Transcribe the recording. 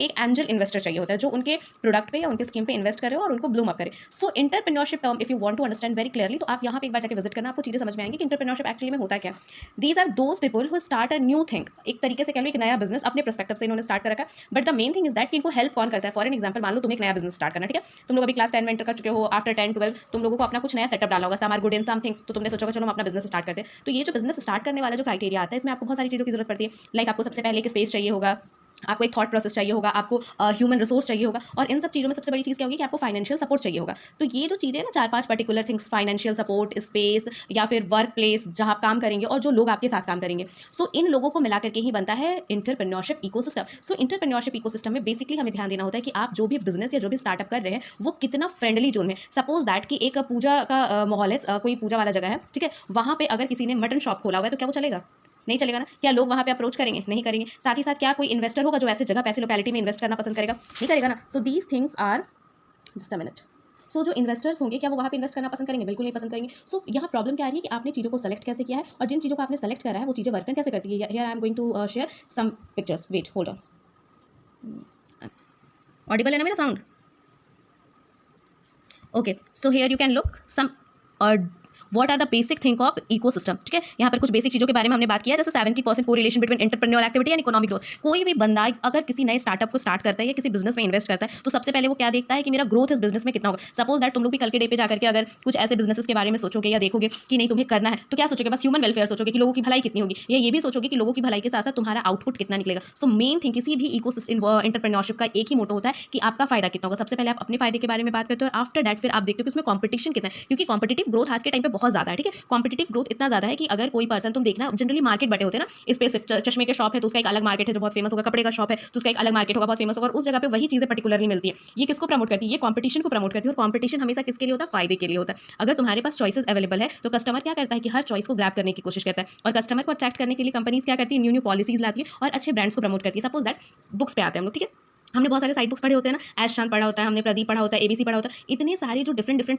एक angel investor चाहिए होता है जो उनके प्रोडक्ट पे या उनके स्कीम पे इन्वेस्ट करे और उनको ब्लूम अप करे। So entrepreneurship term if you want to understand very clearly, तो आप यहाँ पे एक बार जाकर विजिट करना, आपको चीज़ें समझ में आएंगी कि एंटरप्रेन्योरशिप एक्चुअली में होता क्या है। These are those people who start a new thing, एक तरीके से कह लो एक नया बिजनेस अपने पर्सपेक्टिव से इन्होंने स्टार्ट कर रखा है। But the main thing is that कि इनको हेल्प कौन करता है। फॉर एन एग्जाम्पल, मान लो तुम एक नया बिजनेस स्टार्ट करना, ठीक है, तुम लोग अभी क्लास 10 में एंटर कर चुके हो, आफ्टर 10-12 तुम लोगों को अपना कुछ नया सेटअप डालना होगा, some are good in some things, तो तुमने सोचा चलो हम अपना बिजनेस स्टार्ट करते हैं। तो ये जो बिजनेस स्टार्ट करने वाला जो क्राइटेरिया आता है, इसमें आपको बहुत सारी चीज़ों की जरूरत पड़ती है। लाइक आपको सबसे पहले एक स्पेस चाहिए होगा, आपको एक थॉट प्रोसेस चाहिए होगा, आपको ह्यूमन रिसोर्स चाहिए होगा, और इन सब चीज़ों में सबसे बड़ी चीज़ क्या होगी कि आपको फाइनेंशियल सपोर्ट चाहिए होगा। तो ये जो चीज़ें ना 4-5 particular things, financial support, space या फिर वर्क प्लेस जहाँ आप काम करेंगे और जो लोग आपके साथ काम करेंगे, सो इन लोगों को मिला करके ही बनता है एंटरप्रेन्योरशिप इकोसिस्टम। सो एंटरप्रेन्योरशिप इकोसिस्टम में बेसिकली हमें ध्यान देना होता है कि आप जो भी बिजनेस या जो भी स्टार्टअप कर रहे हैं वो कितना फ्रेंडली जोन में। सपोज दैट कि एक पूजा का माहौल है, कोई पूजा वाला जगह है, ठीक है, वहाँ पे अगर किसी ने मटन शॉप खोला हुआ है तो क्या वो चलेगा? नहीं चलेगा ना। क्या लोग वहाँ पे अप्रोच करेंगे? नहीं करेंगे। साथ ही साथ क्या कोई इन्वेस्टर होगा जो ऐसे जगह पे ऐसी लोकेलिटी में इन्वेस्ट करना पसंद करेगा? नहीं करेगा ना। So these things are, just a minute, so जो इन्वेस्टर्स होंगे क्या वो वहाँ पे इन्वेस्ट करना पसंद करेंगे? बिल्कुल नहीं पसंद करेंगे। सो यहाँ प्रॉब्लम क्या आ रही है कि आपने चीज़ों को सेलेक्ट कैसे किया है और जिन चीज़ों को आपने सेलेक्ट करा है वो चीज़ें वर्क कैसे करती है। Here I am going to share some pictures, wait hold on. Audible है ना मेरा sound? Okay, so here you can look some what are the basic thing of ecosystem. ठीक है, यहाँ पर कुछ बेसिक चीज़ों के बारे में हमने बात किया, जैसे 70% correlation between entrepreneur activity and economic growth. कोई भी बंदा अगर किसी नए स्टार्टअप को स्टार्ट करता है या किसी बिजनेस में इन्वेस्ट करता है तो सबसे पहले वो क्या देखता है कि मेरा ग्रोथ इस बिजनेस में कितना होगा। सपोज दैट तुम लोग भी कल के डे पे जाकर के अगर कुछ ऐसे बिजनेस के बारे में सोचोगे या देखोगे कि नहीं तुम्हें करना है, तो क्या सोचोगे? बस ह्यूमन वेलफेयर सोचोगे कि लोगों की भलाई कितनी होगी, या ये भी सोचोगे कि लोगों की भलाई के साथ साथ तुम्हारा आउटपुट कितना निकलेगा। सो मेन थिंग किसी भी इकोसिस्टम एंटरप्रेन्योरशिप का एक ही मोटो होता है कि आपका फायदा कितना होगा। सबसे पहले आप अपने फायदे के बारे में बात करते हो और आफ्टर दैट फिर आप देखते हो कि उसमें कॉम्पिटिशन कितना है, क्योंकि कॉम्पिटिटिव ग्रोथ आज के टाइम पे बहुत ज़्यादा है। ठीक है, कॉम्पिटिटिव ग्रोथ इतना ज़्यादा है कि अगर कोई पर्सन, तुम देखना जनरली मार्केट बटे होते हैं ना, इस पे सिर्फ चश्मे के शॉप है तो उसका एक अलग मार्केट है जो बहुत फेमस होगा, कपड़े का शॉप है तो उसका एक अलग मार्केट होगा बहुत फेमस होगा, और उस जगह पे वही चीज़ें पर्टिकुलरली मिलती है। ये किसको प्रमोट करती है? ये कॉम्पिटिशन को प्रमोट करती है। और कॉम्पिटिशन हमेशा किसके लिए होता है? फायदे के लिए होता है। अगर तुम्हारे पास चॉइसेस अवेलेबल है तो कस्टमर क्या करता है कि हर चॉइस को ग्रैब करने की कोशिश करता है, और कस्टमर को अट्रैक्ट करने के लिए कंपनीज क्या करती है? न्यू न्यू पॉलिसीज लाती है और अच्छे ब्रांड्स को प्रमोट करती है। सपोज दैट बुक्स पे आते हैं हम लोग, ठीक है, हमने बहुत सारे साइड बुक्स पढ़े होते हैं ना, ऐश चांद पढ़ा होता है, हमने प्रदीप पढ़ा होता है, एबीसी पढ़ा होता है, इतने सारे जो डिफरेंट डिफरेंट